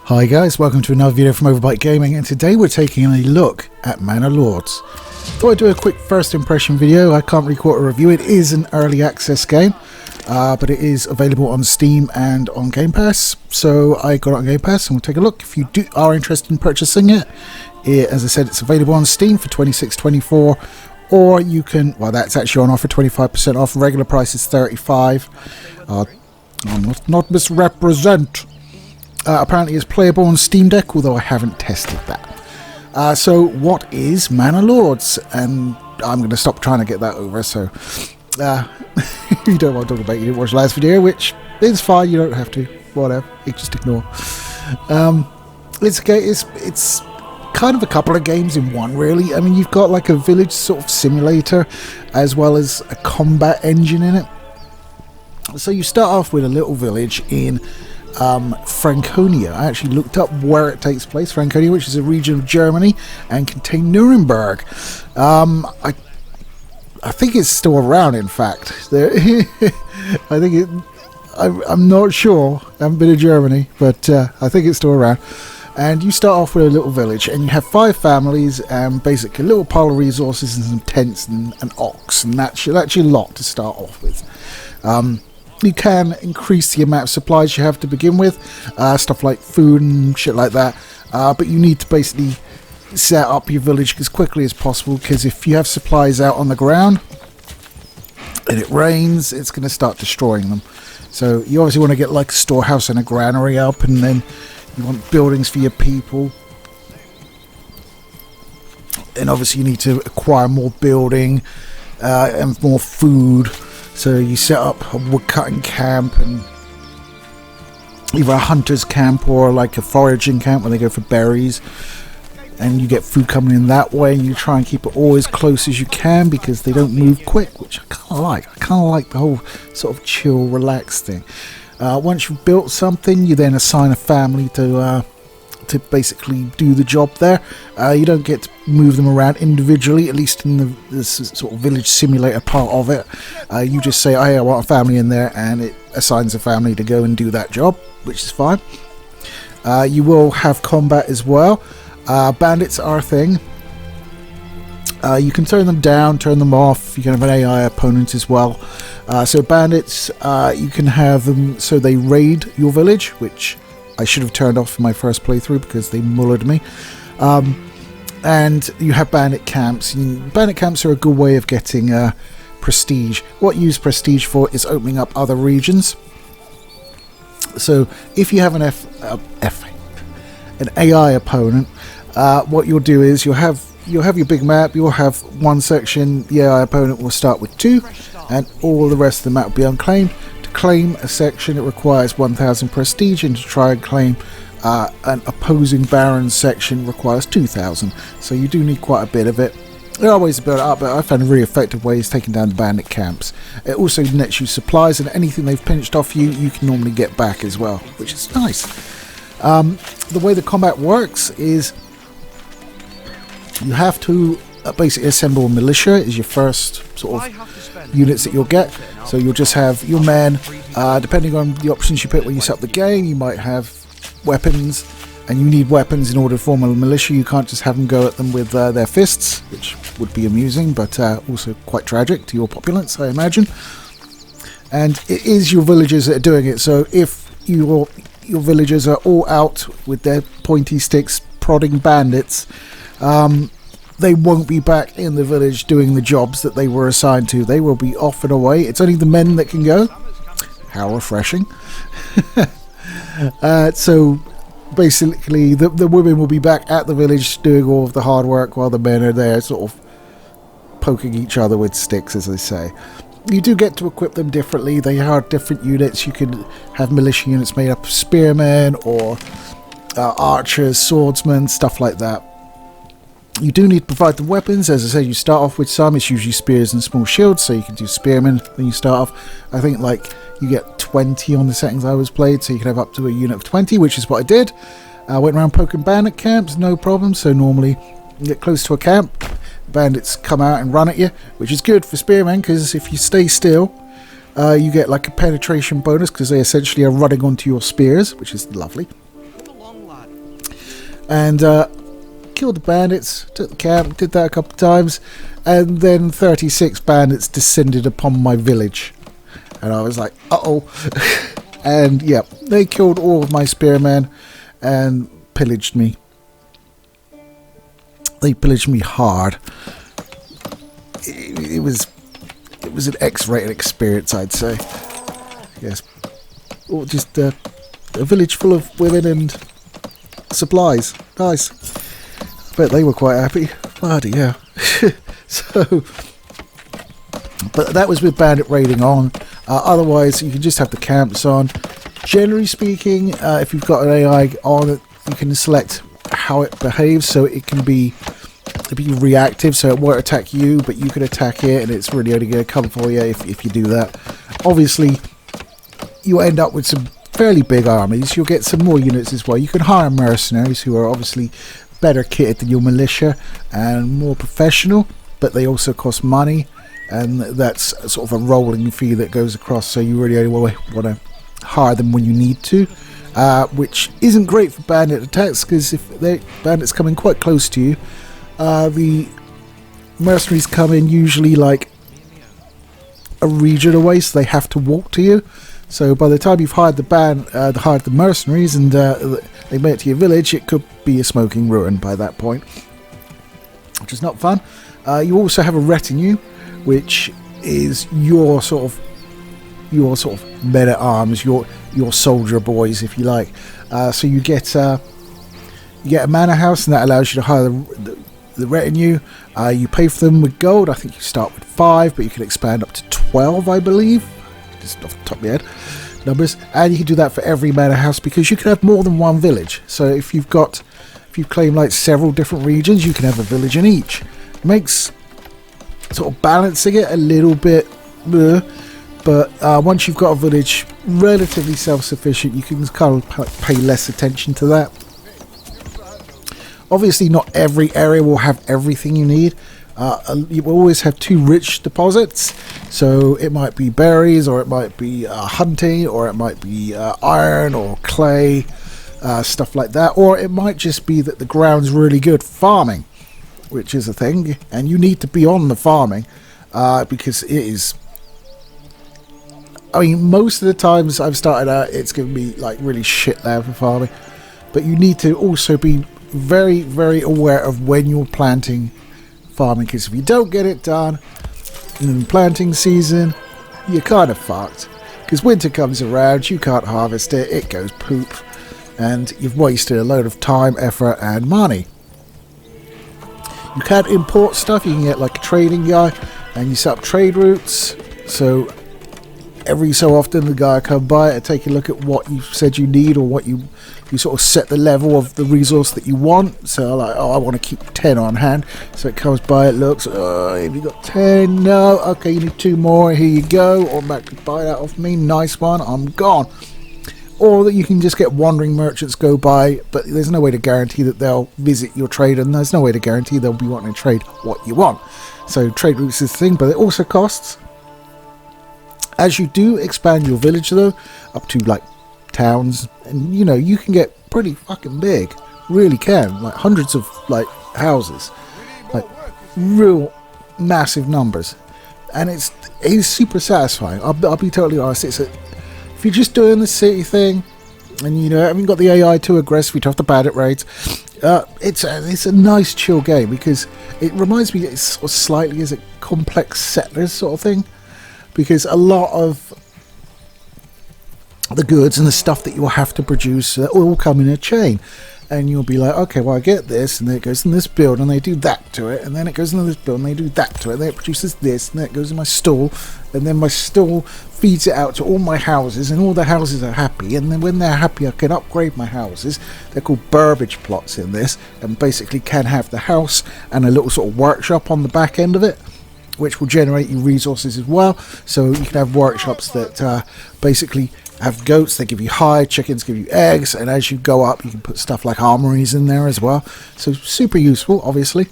Hi guys, welcome to another video from Overbite Gaming, and today we're taking a look at Manor Lords. Thought I'd do a quick first impression video. I can't record a review. It is an early access game, but it is available on Steam and on Game Pass. So I got it on Game Pass and we'll take a look. If you are interested in purchasing it, as I said, it's available on Steam for $26.24, or you can, well, that's actually on offer, 25% off. Regular price is $35. I'm not misrepresent. Apparently it's playable on Steam Deck, although I haven't tested that. So what is Manor Lords? And I'm going to stop trying to get that over, so you don't want to talk about it. You didn't watch the last video, which is fine, you don't have to, whatever, you just ignore. It's kind of a couple of games in one, really. I mean, you've got like a village sort of simulator as well as a combat engine in it. So you start off with a little village in Franconia. I actually looked up where it takes place. Franconia, which is a region of Germany and contain Nuremberg. I think it's still around, in fact. I'm not sure. I haven't been to Germany, but I think it's still around. And you start off with a little village, and you have 5 families, and basically a little pile of resources and some tents and an ox, and that's your lot to start off with. You can increase the amount of supplies you have to begin with, stuff like food and shit like that, but you need to basically set up your village as quickly as possible, because if you have supplies out on the ground and it rains, it's going to start destroying them. So you obviously want to get like a storehouse and a granary up, and then you want buildings for your people, and obviously you need to acquire more building and more food. So you set up a woodcutting camp, and either a hunter's camp or like a foraging camp where they go for berries, and you get food coming in that way, and you try and keep it all as close as you can because they don't move quick, which I kind of like. I kind of like the whole sort of chill, relaxed thing. Once you've built something, you then assign a family to basically do the job there. You don't get to move them around individually, at least in the sort of village simulator part of it. You just say, hey, I want a family in there, and it assigns a family to go and do that job, which is fine. You will have combat as well. Bandits are a thing. You can turn them down, turn them off. You can have an AI opponent as well. So bandits, you can have them so they raid your village, which I should have turned off in my first playthrough because they mullered me. And you have bandit camps. Bandit camps are a good way of getting prestige. What you use prestige for is opening up other regions. So if you have an AI opponent, what you'll do is you'll have your big map. You'll have one section. The AI opponent will start with 2, and all the rest of the map will be unclaimed. Claim a section, it requires 1,000 prestige, and to try and claim an opposing baron section requires 2,000. So you do need quite a bit of it. There are ways to build it up, but I found a really effective way is taking down the bandit camps. It also nets you supplies, and anything they've pinched off you, you can normally get back as well, which is nice. The way the combat works is you have to basically assemble a militia is your first sort of units that you'll get. So you'll just have your men, depending on the options you pick when you set up the game. You might have weapons, and you need weapons in order to form a militia. You can't just have them go at them with their fists, which would be amusing, but also quite tragic to your populace, I imagine. And it is your villagers that are doing it. So if your villagers are all out with their pointy sticks prodding bandits, they won't be back in the village doing the jobs that they were assigned to. They will be off and away. It's only the men that can go. How refreshing. So basically the women will be back at the village doing all of the hard work while the men are there sort of poking each other with sticks, as they say. You do get to equip them differently. They are different units. You can have militia units made up of spearmen or archers, swordsmen, stuff like that. You do need to provide them weapons. As I said, you start off with some. It's usually spears and small shields, so you can do spearmen when you start off. I think like you get 20 on the settings I was played, so you can have up to a unit of 20, which is what I did. I went around poking bandit camps, no problem. So normally you get close to a camp, bandits come out and run at you, which is good for spearmen, because if you stay still, you get like a penetration bonus, because they essentially are running onto your spears, which is lovely. and killed the bandits, took the camp, did that a couple of times, and then 36 bandits descended upon my village. And I was like, uh-oh. And yeah, they killed all of my spearmen and pillaged me. They pillaged me hard. It was an X-rated experience, I'd say. Yes. Or just a village full of women and supplies. Nice. Bet they were quite happy. Bloody yeah. So, but that was with bandit raiding on. Otherwise, you can just have the camps on. Generally speaking, if you've got an AI on it, you can select how it behaves, so it can be reactive, so it won't attack you, but you can attack it, and it's really only going to come for you if you do that. Obviously, you'll end up with some fairly big armies. You'll get some more units as well. You can hire mercenaries who are obviously better kitted than your militia and more professional, but they also cost money, and that's sort of a rolling fee that goes across, so you really only want to hire them when you need to, which isn't great for bandit attacks, because if bandits come in quite close to you, the mercenaries come in usually like a region away, so they have to walk to you. So by the time you've hired the mercenaries and they made it to your village, it could be a smoking ruin by that point, which is not fun. You also have a retinue, which is your sort of men at arms, your soldier boys, if you like. So you get a manor house, and that allows you to hire the retinue. You pay for them with gold. I think you start with 5, but you can expand up to 12, I believe. Just off the top of my head, numbers. And you can do that for every manor house, because you can have more than one village. So if you've claimed like several different regions, you can have a village in each. It makes sort of balancing it a little bit, but once you've got a village relatively self-sufficient, you can kind of pay less attention to that. Obviously, not every area will have everything you need. You will always have 2 rich deposits, so it might be berries, or it might be hunting, or it might be iron or clay, stuff like that, or it might just be that the ground's really good for farming, which is a thing, and you need to be on the farming, because it is, I mean, most of the times I've started out, it's given me like really shit land for farming, but you need to also be very, very aware of when you're planting farming, because if you don't get it done in planting season, you're kind of fucked, because winter comes around, you can't harvest it, it goes poop, and you've wasted a load of time, effort and money. You can import stuff. You can get like a trading guy, and you set up trade routes, so every so often the guy will come by and take a look at what you said you need, or what you sort of set the level of the resource that you want. So like, oh, I want to keep 10 on hand, so it comes by, it looks, oh, have you got 10? No, okay, you need 2 more, here you go, automatically buy that off me, nice one, I'm gone. Or that you can just get wandering merchants go by, but there's no way to guarantee that they'll visit your trade, and there's no way to guarantee they'll be wanting to trade what you want. So trade routes is the thing, but it also costs. As you do expand your village though, up to like towns, and you know, you can get pretty fucking big, really can, like hundreds of like houses, like real massive numbers, and it's super satisfying. I'll be totally honest, if you're just doing the city thing, and you know, haven't got the AI too aggressive, you don't have the bandit raids, it's a nice chill game, because it reminds me, it's sort of slightly as a complex settlers sort of thing, because a lot of the goods and the stuff that you'll have to produce all come in a chain, and you'll be like, okay, well, I get this, and then it goes in this build, and they do that to it, and then it goes into this build, and they do that to it, and then it produces this, and then it goes in my stall, and then my stall feeds it out to all my houses, and all the houses are happy, and then when they're happy, I can upgrade my houses. They're called burbage plots in this, and basically can have the house and a little sort of workshop on the back end of it, which will generate you resources as well. So you can have workshops that basically have goats, they give you hide, chickens give you eggs, and as you go up you can put stuff like armories in there as well. So super useful, obviously.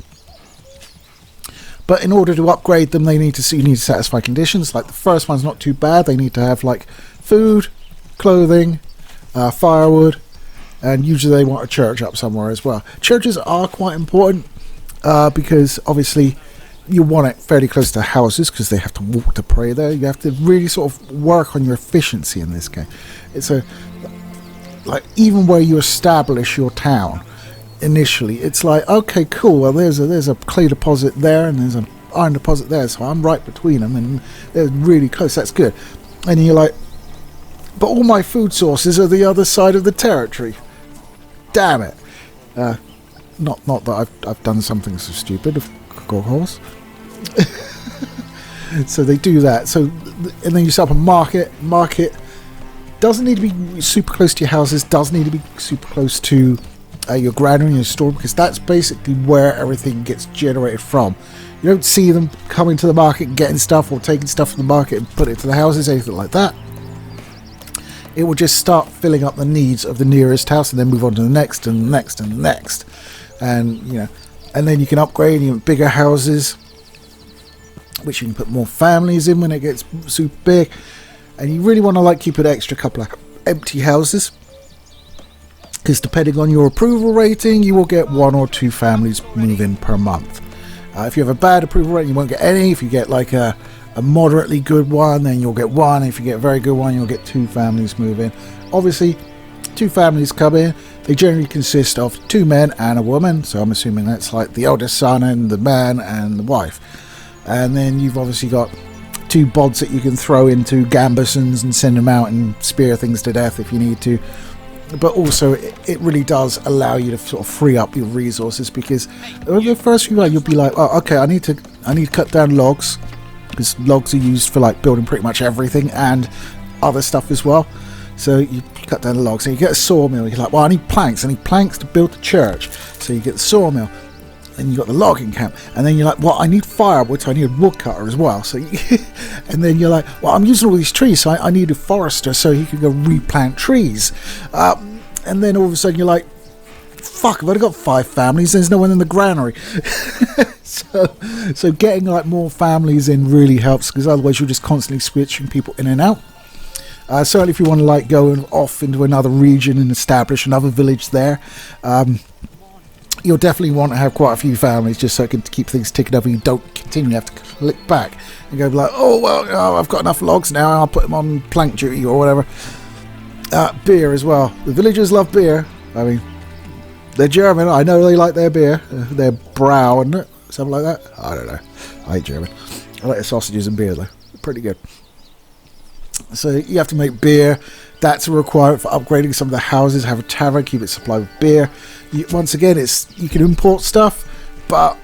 But in order to upgrade them, you need to satisfy conditions. Like the first one's not too bad. They need to have like food, clothing, firewood, And usually they want a church up somewhere as well. Churches are quite important because obviously you want it fairly close to houses because they have to walk to pray there. You have to really sort of work on your efficiency in this game. It's like even where you establish your town initially, it's like, okay, cool, well there's a clay deposit there and there's an iron deposit there, so I'm right between them and they're really close. That's good. And you're like, but all my food sources are the other side of the territory. Damn it. Not that I've done something so stupid, of course. So they do that. So, and then you set up a market. Market doesn't need to be super close to your houses. Doesn't need to be super close to your granary and your store, because that's basically where everything gets generated from. You don't see them coming to the market and getting stuff or taking stuff from the market and put it to the houses, anything like that. It will just start filling up the needs of the nearest house and then move on to the next and the next and the next. And, you know, and then you can upgrade even bigger houses, which you can put more families in when it gets super big. And you really want to like keep an extra couple of empty houses, because depending on your approval rating, you will get 1 or 2 families move in per month. If you have a bad approval rating, you won't get any. If you get like a moderately good one, then you'll get 1. If you get a very good one, you'll get 2 families move in. Obviously, 2 families come in. They generally consist of 2 men and a woman, so I'm assuming that's like the eldest son and the man and the wife. And then you've obviously got 2 bods that you can throw into gambesons and send them out and spear things to death if you need to. But also it really does allow you to sort of free up your resources, because the first few you'll be like, oh, okay, I need to cut down logs, because logs are used for like building pretty much everything and other stuff as well. So you cut down the logs, and you get a sawmill. You're like, well, I need planks to build the church. So you get the sawmill, and you got the logging camp, and then you're like, well, I need firewood, so I need a woodcutter as well. So and then you're like, well, I'm using all these trees, so I need a forester so he can go replant trees. And then all of a sudden you're like, fuck, I've only got 5 families, there's no one in the granary. So getting like more families in really helps, because otherwise you're just constantly switching people in and out. Certainly if you want to like go off into another region and establish another village there, you'll definitely want to have quite a few families, just so it can keep things ticking over. You don't continually have to click back and go like, oh well, I've got enough logs now, I'll put them on plank duty or whatever. Beer as well. The villagers love beer. I mean, they're German. I know they like their beer. Their brow, isn't it? Something like that. I don't know. I hate German. I like the sausages and beer though. Pretty good. So you have to make beer. That's a requirement for upgrading some of the houses. Have a tavern, keep it supplied with beer. Once again, you can import stuff, but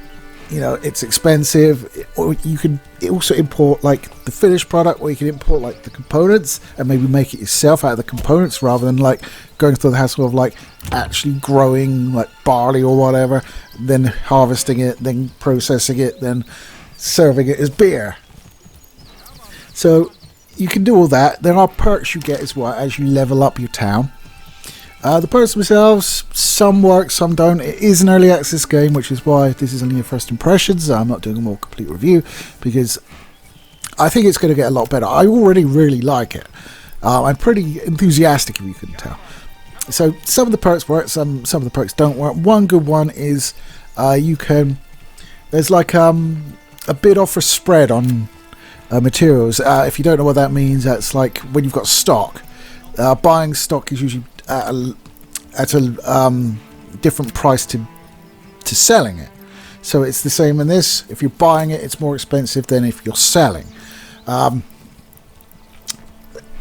you know it's expensive. Or you can also import like the finished product, or you can import like the components and maybe make it yourself out of the components, rather than like going through the hassle of like actually growing like barley or whatever, then harvesting it, then processing it, then serving it as beer. So you can do all that. There are perks you get as well as you level up your town. The perks themselves, some work, some don't. It is an early access game, which is why this is only your first impressions. I'm not doing a more complete review, because I think it's going to get a lot better. I already really like it. I'm pretty enthusiastic, if you couldn't tell. So some of the perks work, some of the perks don't work. One good one is there's like a bid offer spread on materials. If you don't know what that means, that's like when you've got stock. Buying stock is usually at a different price to selling it. So it's the same in this. If you're buying it, it's more expensive than if you're selling.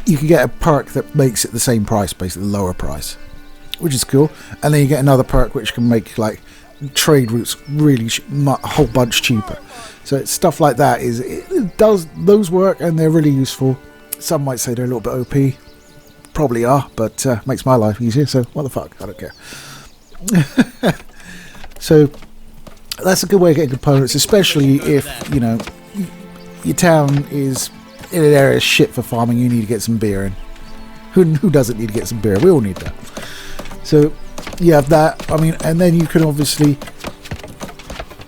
You can get a perk that makes it the same price, basically lower price, which is cool. And then you get another perk which can make like trade routes really a whole bunch cheaper. So it's stuff like that. It does those work, and they're really useful. Some might say they're a little bit OP. Probably are, but makes my life easier, so what the fuck, I don't care. So that's a good way of getting components, especially if you know your town is in an area shit for farming. You need to get some beer in. Who doesn't need to get some beer? We all need that. So you have that. I mean, and then you can obviously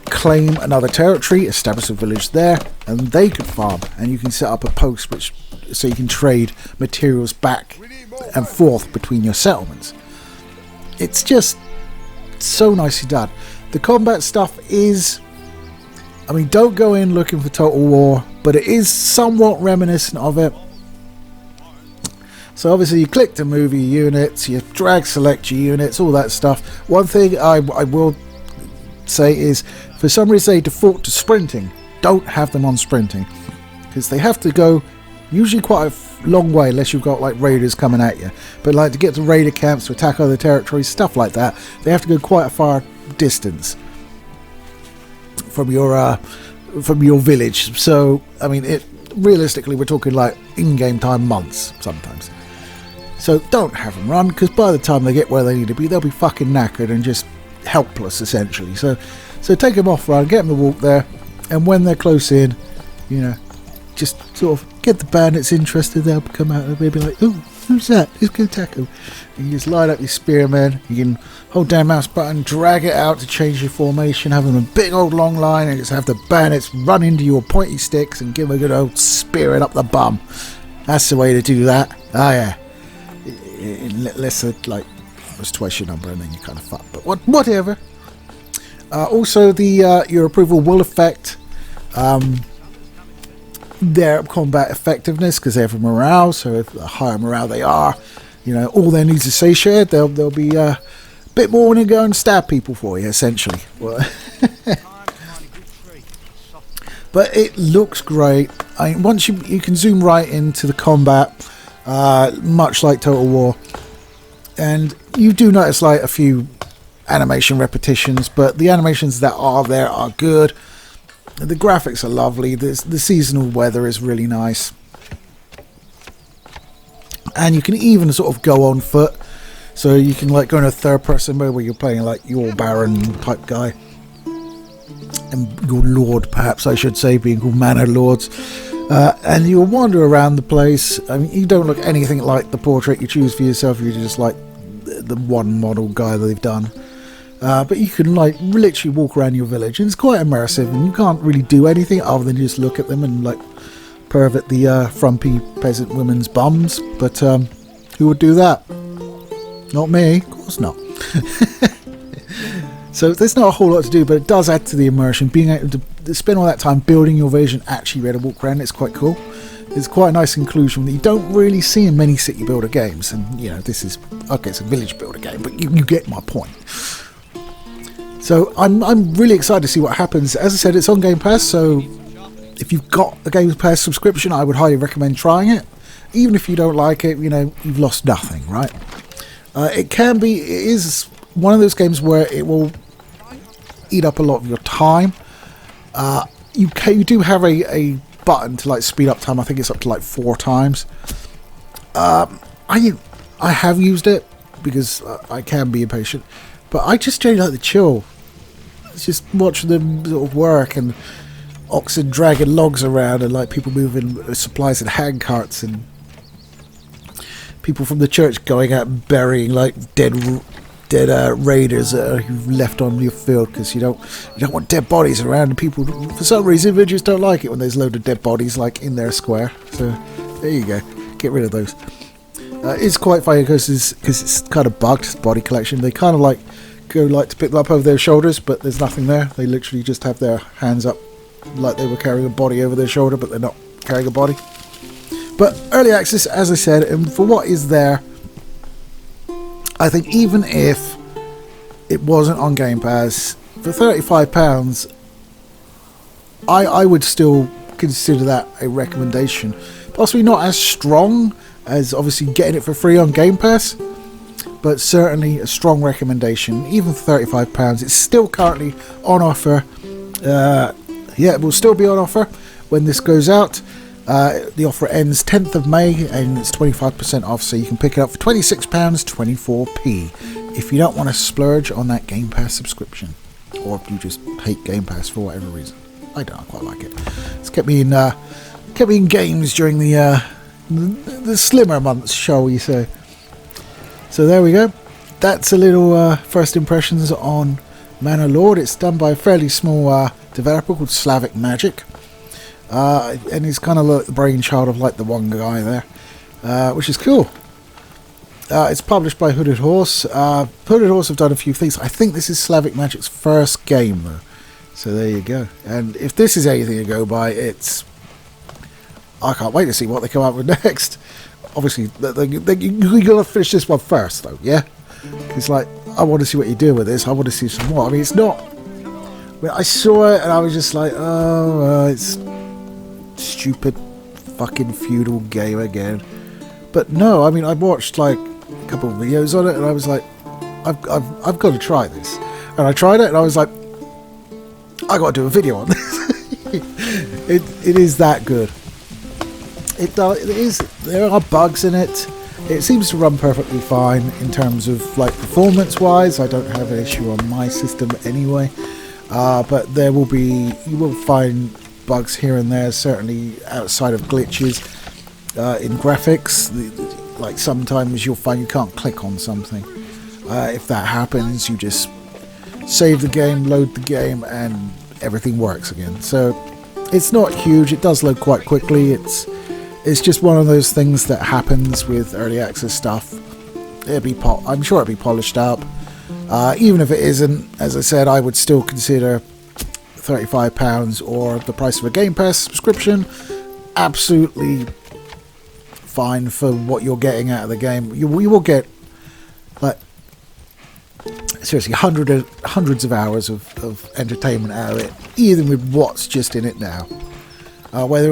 claim another territory, establish a village there, and they could farm, and you can set up a post so you can trade materials back and forth between your settlements. it's just so nicely done. The combat stuff is, I mean, don't go in looking for Total War, but it is somewhat reminiscent of it. So obviously you click to move your units, you drag select your units, all that stuff. One thing I will say is, for some reason they default to sprinting. Don't have them on sprinting, because they have to go usually quite a long way, unless you've got like raiders coming at you. But like to get to raider camps, to attack other territories, stuff like that, they have to go quite a far distance from your village. So I mean, realistically we're talking like in-game time months sometimes. So don't have them run, because by the time they get where they need to be, they'll be fucking knackered and just helpless essentially. So take them off run, get them to walk there, and when they're close in, you know, just sort of get the bandits interested. They'll come out and they'll be like, "Oh, who's that? Let's go attack him." And you just line up your spearmen. You can hold down mouse button, drag it out to change your formation, have them a big old long line, and just have the bandits run into your pointy sticks and give them a good old spearing up the bum. That's the way to do that. Oh yeah. Unless like it was twice your number and then you kind of fuck, but whatever. Also, the your approval will affect their combat effectiveness, because they have a morale. So if the higher morale they are, you know, all their needs are satiated, they'll be a bit more willing to go and stab people for you, essentially. But it looks great. I mean, once you can zoom right into the combat. Much like Total War, and you do notice like a few animation repetitions, but the animations that are there are good. The graphics are lovely. The seasonal weather is really nice, and you can even sort of go on foot, so you can like go in a third person mode where you're playing like your Baron type guy, and your Lord, perhaps I should say, being called Manor Lords. And you'll wander around the place. I mean, you don't look anything like the portrait you choose for yourself. You're just like the one model guy that they've done. But you can like literally walk around your village, and it's quite immersive. And you can't really do anything other than just look at them and like pervert the frumpy peasant women's bums. But who would do that? Not me, of course not. So there's not a whole lot to do, but it does add to the immersion. Being able to spend all that time building your village and actually be able to walk around, it's quite cool. It's quite a nice inclusion that you don't really see in many city builder games. And you know, this is, okay, it's a village builder game, but you get my point. So I'm really excited to see what happens. As I said, it's on Game Pass, so if you've got a Game Pass subscription, I would highly recommend trying it. Even if you don't like it, you know, you've lost nothing, right? It is one of those games where it will eat up a lot of your time. You do have a button to like speed up time. I think it's up to like 4 times. I have used it because I can be impatient, but I just generally like the chill. It's just watch them sort of work, and oxen dragging logs around, and like people moving supplies in hand carts, and people from the church going out and burying like dead raiders who've left on your field, because you don't want dead bodies around, and people, for some reason, villagers don't like it when there's a load of dead bodies like in their square. So there you go, get rid of those. It's quite funny because it's kind of bugged, body collection. They kind of like go like to pick them up over their shoulders, but there's nothing there. They literally just have their hands up like they were carrying a body over their shoulder, but they're not carrying a body. But early access, as I said, and for what is there, I think even if it wasn't on Game Pass, for £35, I would still consider that a recommendation. Possibly not as strong as obviously getting it for free on Game Pass, but certainly a strong recommendation. Even for £35, it's still currently on offer. It will still be on offer when this goes out. The offer ends 10th of May, and it's 25% off, so you can pick it up for £26, 24p, if you don't want to splurge on that Game Pass subscription, or if you just hate Game Pass for whatever reason. I quite like it. It's kept me in games during the slimmer months, shall we say. So there we go. That's a little first impressions on Manor Lord. It's done by a fairly small developer called Slavic Magic. And he's kind of like the brainchild of like the one guy there, which is cool. It's published by Hooded Horse. Hooded Horse have done a few things. I think this is Slavic Magic's first game, though. So there you go. And if this is anything to go by, it's... I can't wait to see what they come up with next. Obviously, you got to finish this one first, though, yeah? It's like, I want to see what you do with this. I want to see some more. I mean, it's not... I saw it and I was just like, oh, it's stupid fucking feudal game again. But no, I mean, I watched like a couple of videos on it and I was like, I've got to try this. And I tried it and I was like, I got to do a video on this. it is that good. It is. There are bugs in it. It seems to run perfectly fine in terms of like performance-wise. I don't have an issue on my system anyway. But you will find bugs here and there, certainly outside of glitches in graphics. Like sometimes you'll find you can't click on something. If that happens, you just save the game, load the game, and everything works again. So it's not huge. It does load quite quickly. It's just one of those things that happens with early access stuff. I'm sure it'll be polished up. Even if it isn't, as I said, I would still consider £35 or the price of a Game Pass subscription absolutely fine for what you're getting out of the game. You will get, like, seriously, hundreds of hours of entertainment out of it, even with what's just in it now. Whether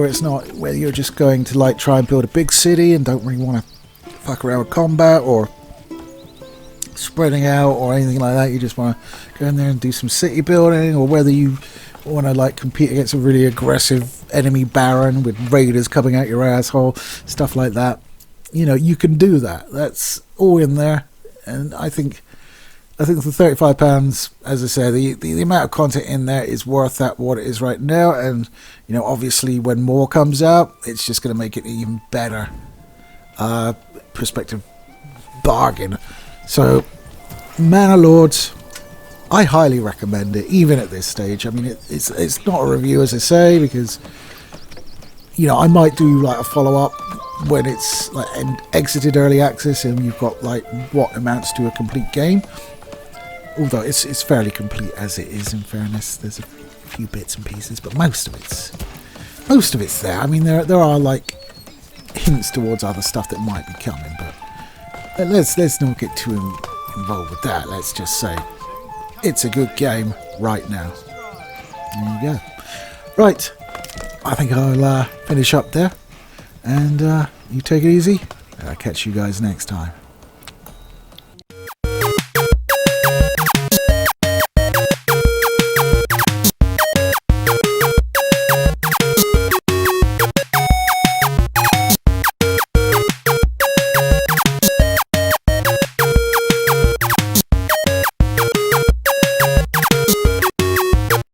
you're just going to like try and build a big city and don't really want to fuck around with combat or spreading out or anything like that, you just want to go in there and do some city building, or whether you want to like compete against a really aggressive enemy baron with raiders coming out your asshole, stuff like that, you can do that. That's all in there. And I think for £35, as I said, the amount of content in there is worth that what it is right now. And obviously when more comes out, it's just going to make it an even better prospective bargain. So, Manor Lords, I highly recommend it, even at this stage. I mean, it's not a review, as I say, because I might do like a follow-up when it's like exited early access and you've got like what amounts to a complete game. Although it's fairly complete as it is, in fairness. There's a few bits and pieces, but most of it's there. I mean, there are like hints towards other stuff that might be coming, but let's not get too involved with that. Let's just say it's a good game right now. There you go. Right, I think I'll finish up there, and you take it easy, and I'll catch you guys next time.